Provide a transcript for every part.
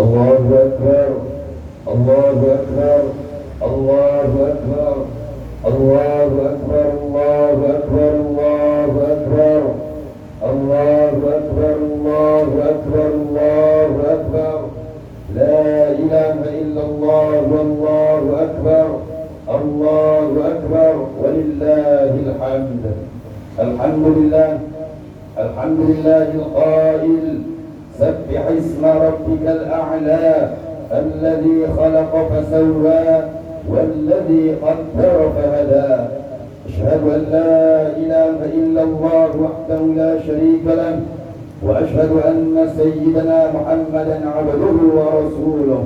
الله أكبر الله أكبر الله أكبر الله أكبر الله أكبر الله أكبر الله أكبر الله أكبر الله أكبر لا إله إلا الله والله أكبر الله أكبر ولله الحمد. الحمد لله الحمد لله القائل سبح اسم ربك الأعلى الذي خلق فسوى والذي قدر فهدى. أشهد أن لا إله إلا الله وحده لا شريك له وأشهد أن سيدنا محمدا عبده ورسوله.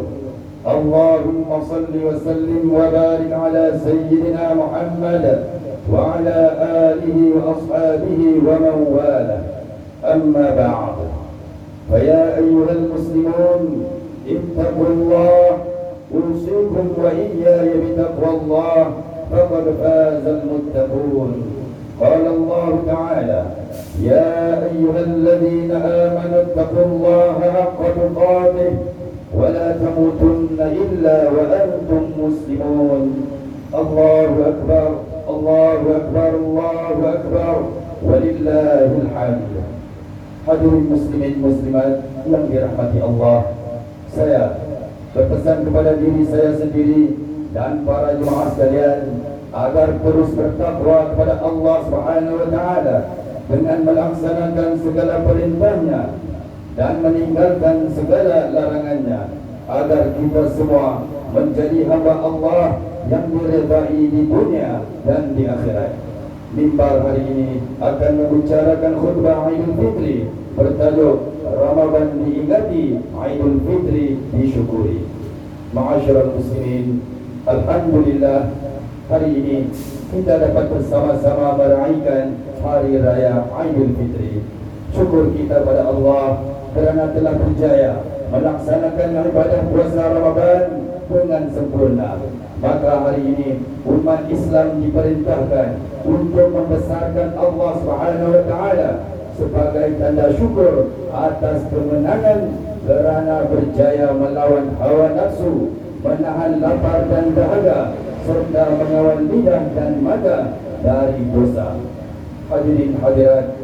اللهم صل وسلم وبارك على سيدنا محمد وعلى آله وأصحابه ومن والاه. أما بعد، فيا أيها المسلمون اتقوا الله، أوصيكم وإياي بتقوى الله فقد فاز المتقون. قال الله تعالى: يا أيها الذين آمنوا اتقوا الله حق تقاته ولا تموتن إلا وأنتم مسلمون. الله أكبر الله أكبر الله أكبر ولله الحمد. Hadirin muslimin muslimat yang dirahmati Allah, saya berpesan kepada diri saya sendiri dan para jemaah sekalian agar terus bertakwa kepada Allah Subhanahu wa taala dengan melaksanakan segala perintahnya dan meninggalkan segala larangannya, agar kita semua menjadi hamba Allah yang diridai di dunia dan di akhirat. Mimbar hari ini akan membicarakan khutbah Aidul Fitri bertajuk Ramadan diingati, Aidul Fitri disyukuri. Ma'asyiral muslimin, alhamdulillah hari ini kita dapat bersama-sama meraihkan hari raya Aidul Fitri. Syukur kita pada Allah kerana telah berjaya melaksanakan ibadah puasa Ramadan dengan sempurna. Maka hari ini umat Islam diperintahkan untuk membesarkan Allah Subhanahu wa taala sebagai tanda syukur atas kemenangan kerana berjaya melawan hawa nafsu, menahan lapar dan dahaga serta mengawal lidah dan mata dari dosa. Hadirin hadirat,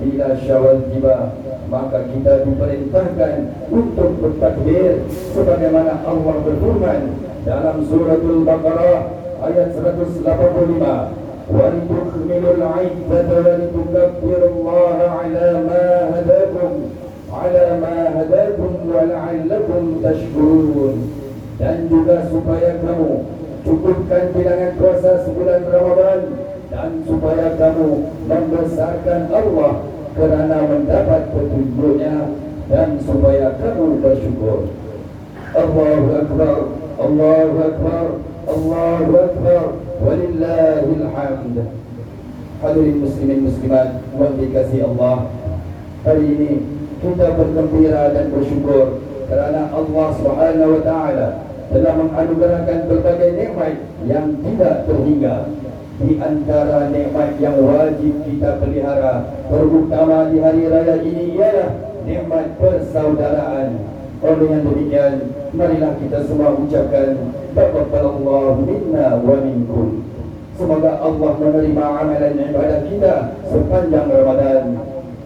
bila Syawal tiba, maka kita diperintahkan untuk bertakbir sebagaimana Allah berfirman dalam suratul Baqarah ayat 185, wa litukmilul 'iddata wa litukabbirullaha 'ala ma hadakum wa la'allakum tashkurun. Dan juga supaya kamu cukupkan bilangan puasa sebulan Ramadan, dan supaya kamu membesarkan Allah kerana mendapat petunjuknya, dan supaya kamu bersyukur. Allahu Akbar Allahu Akbar Allahu Akbar walillahil hamd. Hadirin muslimin muslimat yang dikasihi Allah, hari ini kita bergembira dan bersyukur kerana Allah Subhanahu wa taala telah menganugerahkan berbagai nikmat yang tidak terhingga. Di antara nikmat yang wajib kita pelihara, terutama di hari raya ini, ialah nikmat persaudaraan. Oleh yang demikian, marilah kita semua ucapkan taqabbalallahu minna wa minkum. Semoga Allah menerima amalan ibadah kita sepanjang Ramadan.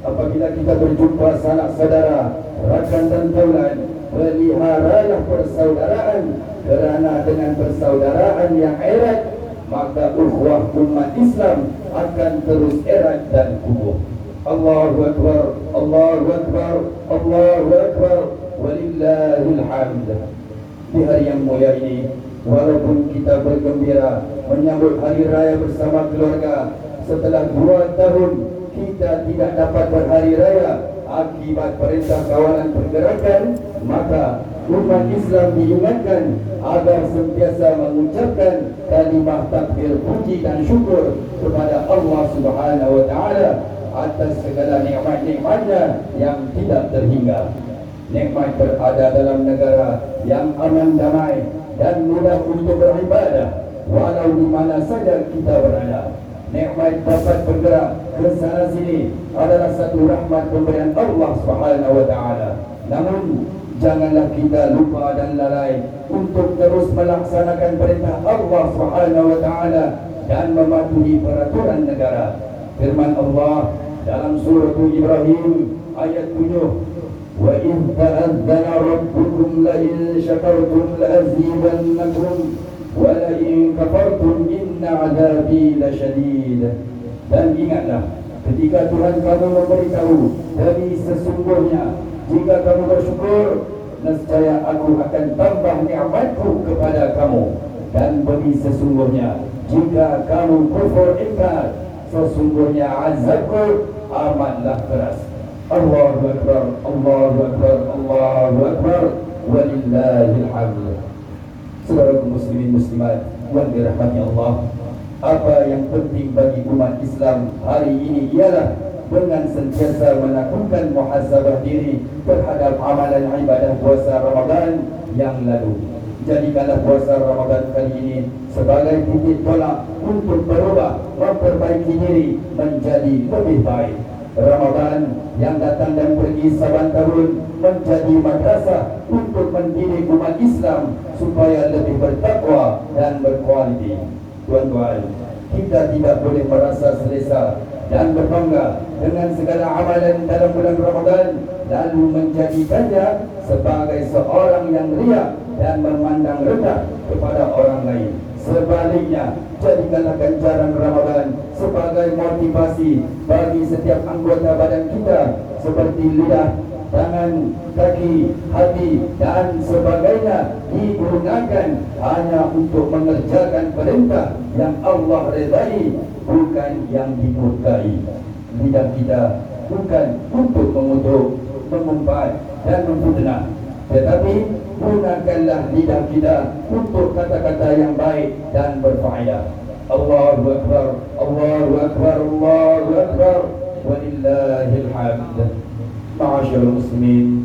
Apabila kita berjumpa sanak saudara, rakan dan taulan, peliharalah persaudaraan, kerana dengan persaudaraan yang erat, maka ukhuwah umat Islam akan terus erat dan kukuh. Allahu Akbar Allahu Akbar Allahu Akbar walillahil hamd. Di hari yang mulia ini, walaupun kita bergembira menyambut hari raya bersama keluarga, setelah 2 tahun kita tidak dapat berhari raya akibat perintah kawalan pergerakan, maka umat Islam diingatkan agar sentiasa mengucapkan kalimah takbir puji dan syukur kepada Allah Subhanahu wa taala atas segala nikmat-nikmatnya yang tidak terhingga. Nikmat berada dalam negara yang aman damai dan mudah untuk beribadah walau di mana saja kita berada. Nikmat dapat bergerak ke sana sini adalah satu rahmat pemberian Allah Subhanahu wa taala. Namun Janganlah kita lupa dan lalai untuk terus melaksanakan perintah Allah Subhanahu wa taala dan mematuhi peraturan negara. Firman Allah dalam surah Ibrahim ayat 7, wa in ta'adzana rabbukum la in syakartum la azidannakum wa la in kafartum inna 'adzabi lasyadid. Dan ingatlah ketika Tuhan kamu memberitahu, dari sesungguhnya jika kamu bersyukur, nescaya aku akan tambah nikmatku kepada kamu. Dan bagi sesungguhnya jika kamu kufur ingkar, sesungguhnya azabku amatlah keras. Allahu Akbar, Allahu Akbar, Allahu Akbar, walillahil hamd. Saudara muslimin muslimat yang dirahmati Allah, apa yang penting bagi umat Islam hari ini ialah dengan sentiasa melakukan muhasabah diri terhadap amalan ibadah puasa Ramadan yang lalu. Jadikanlah puasa Ramadan kali ini sebagai titik tolak untuk berubah, memperbaiki diri menjadi lebih baik. Ramadan yang datang dan pergi saban tahun menjadi madrasah untuk mendidik umat Islam supaya lebih bertakwa dan berkualiti. Tuan-tuan, kita tidak boleh merasa selesa dan berbangga dengan segala amalan dalam bulan Ramadan lalu menjadikannya sebagai seorang yang riak dan memandang rendah kepada orang lain. Sebaliknya, jadikanlah ganjaran Ramadan sebagai motivasi bagi setiap anggota badan kita seperti lidah, tangan, kaki, hati dan sebagainya digunakan hanya untuk mengerjakan perintah yang Allah redai, bukan yang dimurkai. Lidah kita bukan untuk mengutuk, mengumpat dan memfitnah, tetapi gunakanlah lidah kita untuk kata-kata yang baik dan berfaedah. Allahu Akbar, Allahu Akbar, Allahu Akbar, walillahil hamd. Ma'asyiral muslimin,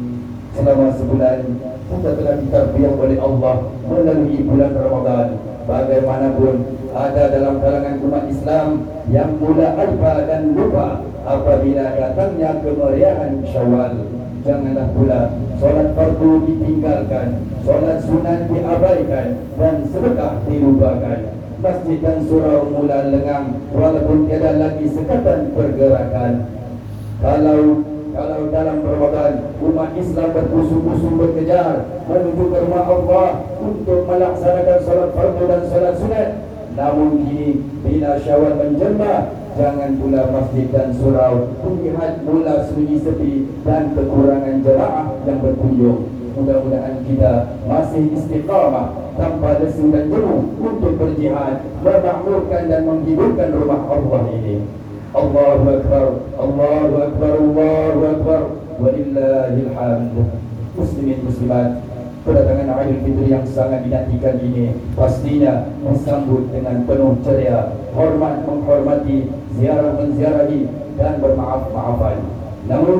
selama sebulan kita telah ditarbiyah oleh Allah melalui bulan Ramadan. Bagaimanapun ada dalam kalangan umat Islam yang mula alpa dan lupa apabila datangnya kemeriahan Syawal. Janganlah pula solat fardu ditinggalkan, solat sunat diabaikan dan sedekah dilupakan. Masjid dan surau mula lengang walaupun tiada lagi sekatan pergerakan. Kalau dalam Ramadan umat Islam berpusu-pusu berkejar menuju ke rumah Allah untuk melaksanakan solat fardu dan solat sunat, namun kini bila Syawal menjelma, jangan pula masjid dan surau terlihat mula sunyi sepi dan kekurangan jemaah yang berkunjung. Mudah-mudahan kita masih istiqamah tanpa lesu dan jenuh untuk berjihad, memakmurkan dan menghiburkan rumah Allah ini. Allahu Akbar, Allahu Akbar, Allahu Akbar, walillahil hamd. Muslimin muslimat, kedatangan Aidil Fitri yang sangat dinantikan ini pastinya disambut dengan penuh ceria, hormat menghormati, ziarah menziarahi dan bermaaf-maafan. Namun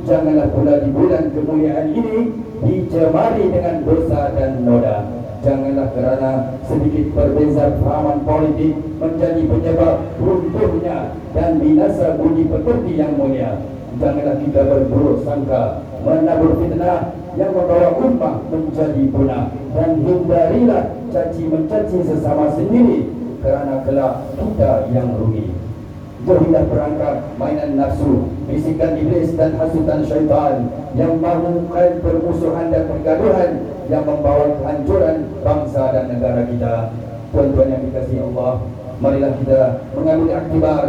janganlah pula di bulan kemuliaan ini dicemari dengan dosa dan noda. Janganlah kerana sedikit berbeza fahaman politik menjadi penyebab runtuhnya dan binasa budi pekerti yang mulia. Janganlah kita berburuk sangka, menabur fitnah yang membawa ummah menjadi punah, dan hindarilah caci mencaci sesama sendiri kerana kelak kita yang rugi. Jauhilah perangkap mainan nafsu, bisikan iblis dan hasutan syaitan yang melakukan permusuhan dan pergaduhan yang membawa kehancuran bangsa dan negara kita. Tuan-tuan yang dikasihi Allah, marilah kita mengambil iktibar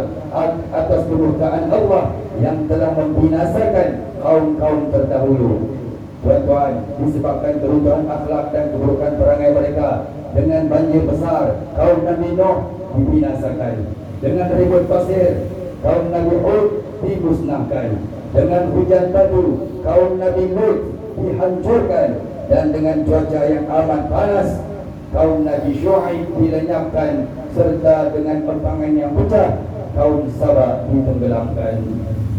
atas kemurkaan Allah yang telah membinasakan kaum-kaum terdahulu. Tuan-tuan, disebabkan keruntuhan akhlak dan keburukan perangai mereka, dengan banjir besar kaum Nabi Nuh dibinasakan, dengan ribut pasir kaum Nabi Hud dimusnahkan, dengan hujan batu kaum Nabi Lut dihancurkan, dan dengan cuaca yang amat panas kaum Nabi Syuaib dilenyapkan, serta dengan empangan yang pecah kaum Sabah ditenggelamkan.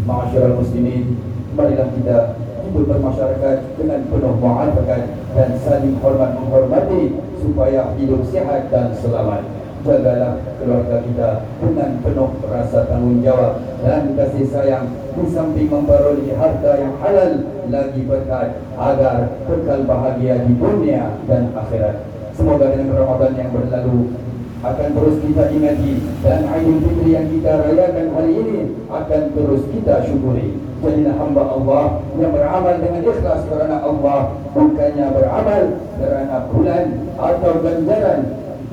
Ma'asyiral muslimin, marilah kita hidup bermasyarakat dengan penuh muafakat dan saling hormat menghormati supaya hidup sihat dan selamat. jagalah keluarga kita dengan penuh rasa tanggungjawab dan kasih sayang, di samping memperoleh harta yang halal lagi berkat agar kekal bahagia di dunia dan akhirat. Semoga dengan Ramadan yang berlalu akan terus kita ingati dan Aidil Fitri yang kita rayakan hari ini akan terus kita syukuri. Jadilah hamba Allah yang beramal dengan ikhlas kerana Allah, bukannya beramal kerana bulan atau ganjaran,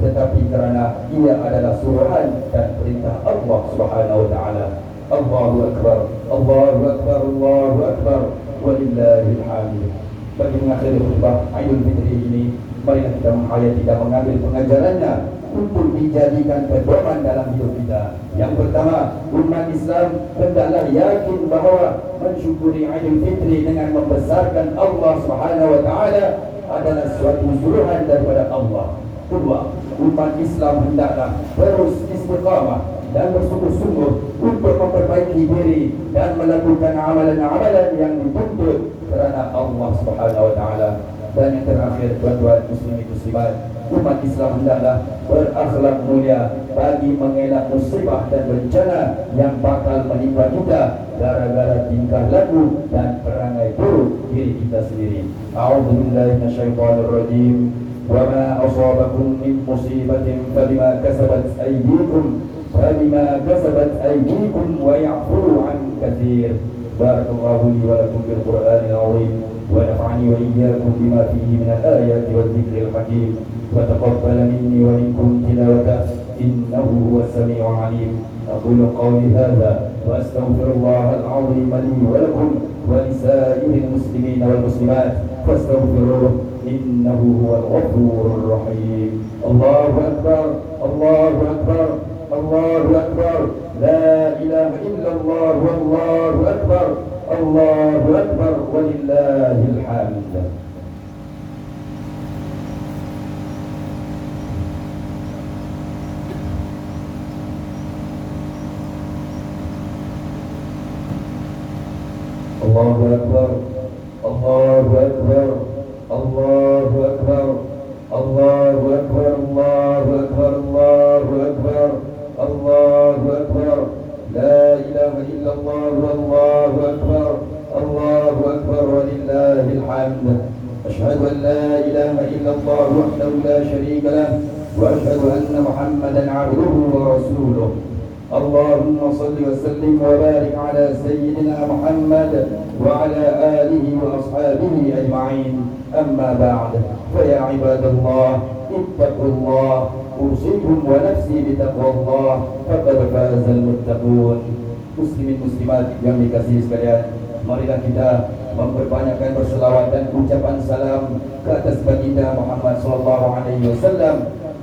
tetapi kerana ia adalah suruhan dan perintah Allah Subhanahu wa taala. Allahu akbar, Allahu akbar, Allahu akbar, walillahil hamd. Bagi mengakhiri khutbah Aidil Fitri ini, marilah kita menghayati dan mengambil pengajarannya untuk dijadikan pedoman dalam hidup kita. Yang pertama, umat Islam hendaklah yakin bahawa mensyukuri Aidil Fitri dengan membesarkan Allah Subhanahu wa taala adalah suatu suruhan daripada Allah. Kedua, umat Islam hendaklah terus istiqamah dan bersungguh-sungguh untuk memperbaiki diri dan melakukan amalan-amalan yang dituntut kerana Allah Subhanahu wa taala. Dan yang terakhir, tuan-tuan muslimin muslimat, umat Islam hendaklah berakhlak mulia bagi mengelak musibah dan bencana yang bakal menimpa kita gara-gara tingkah laku dan perangai buruk diri kita sendiri. A'udzubillahi minasyaitonir rajim. Wa ma asabakum min musibatin fabima kasabat aydikum wa ya'fu 'an katsir. Barakallahu li wa lakum bil Qur'anil 'azim. ونفعني وإياكم بما فيه من الآيات والذكر الحكيم وتقبل مني ومنكم تلاوته إنه هو السميع العليم. أقول قولي هذا وأستغفر الله العظيم لي ولكم ولسائر المسلمين والمسلمات فاستغفروه إنه هو الغفور الرحيم. الله أكبر، الله أكبر، الله أكبر، لا إله إلا الله والله أكبر، الله أكبر ولله الحمد. الله أكبر، الله أكبر، الله أكبر، الله أكبر، الله أكبر، الله أكبر، الله أكبر، لا إله إلا الله والله أكبر، الله أكبر ولله الحمد. أشهد أن لا إله إلا الله وحده لا شريك له وأشهد أن محمدا عبده ورسوله. اللهم صل وسلم وبارك على سيدنا محمد وعلى آله وأصحابه أجمعين. أما بعد، فيا عباد الله اتقوا الله، أوصيكم ونفسي بتقوى الله فقد فاز المتقون. Muslimin muslimat yang dikasihi sekalian, marilah kita memperbanyakkan berselawat dan ucapan salam ke atas baginda Muhammad sallallahu alaihi wasallam.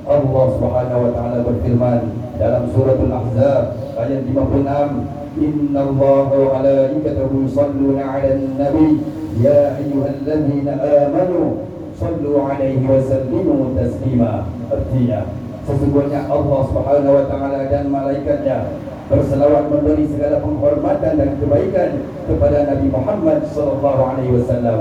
Allah Subhanahu wa taala berfirman dalam suratul Ahzab ayat 56, Innallaha wa malaikatahu yusalluna 'alan nabi ya ayyuhalladzina amanu sallu 'alaihi wa sallimu taslima. Artinya, sesungguhnya Allah Subhanahu wa taala dan malaikatnya berselawat memberi segala penghormatan dan kebaikan kepada Nabi Muhammad sallallahu alaihi wasallam.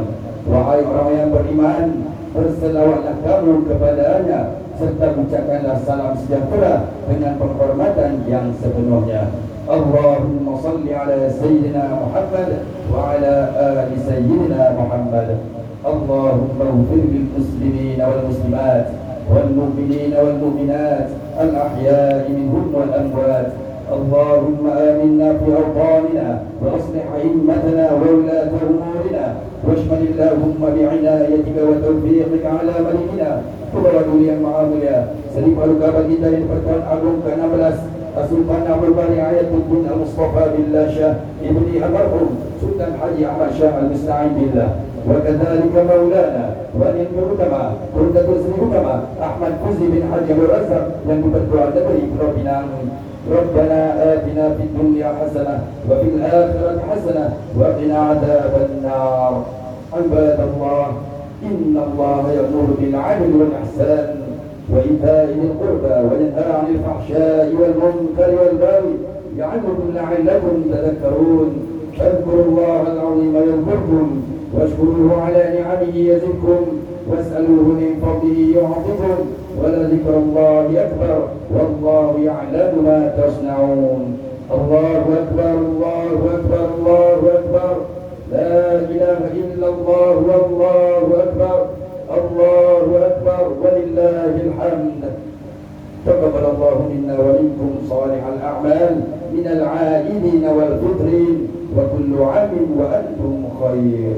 Wahai orang yang beriman, berselawatlah kamu kepadanya serta ucapkanlah salam sejahtera dengan penghormatan yang sepenuhnya. Allahumma salli ala sayyidina Muhammad wa ala ali sayyidina Muhammad. Allahumma ighfir lil muslimin wal muslimat wal mu'minin wal mu'minat al ahya'i minhum wal amwat. اللهم آمنا في أوطاننا وأصلح أئمتنا وولاة أمورنا واشمل اللهم بعنايتك وتوفيقك على ملكنا Tuhan yang Maha Mulia, Serif Al-Kabar kita yang Pertuan Agung ke-16 Sultan Abdul Bari Ayatuddin Al-Mustafa Billah Shah Ibni Almarhum Sultan Haji Ahmad Shah Al-Musta'in Billah wa kadzalika maulana wa al-Murtama Qurdatul Sri Utama Ahmad Fuzi bin Haji Abdul Razak yang dipertuan dari Pulau Pinang. ربنا آتنا في الدنيا حسنة وفي الآخرة حسنة وقنا عذاب النار. عباد الله، إن الله يأمر بالعدل والإحسان وإيتاء ذي القربى وينهى عن الفحشاء والمنكر والبغي يعظكم لعلكم تذكرون. فاذكروا الله العظيم يذكركم واشكروه على نعمه يزدكم واسألوه من فضله يعطكم ولذكر الله أكبر والله يعلم ما تصنعون. الله أكبر الله أكبر الله أكبر، لا إله إلا الله والله أكبر، الله أكبر ولله الحمد. تقبل الله منا ومنكم صالح الأعمال من العائدين والفطرين، وكل عام وأنتم خير.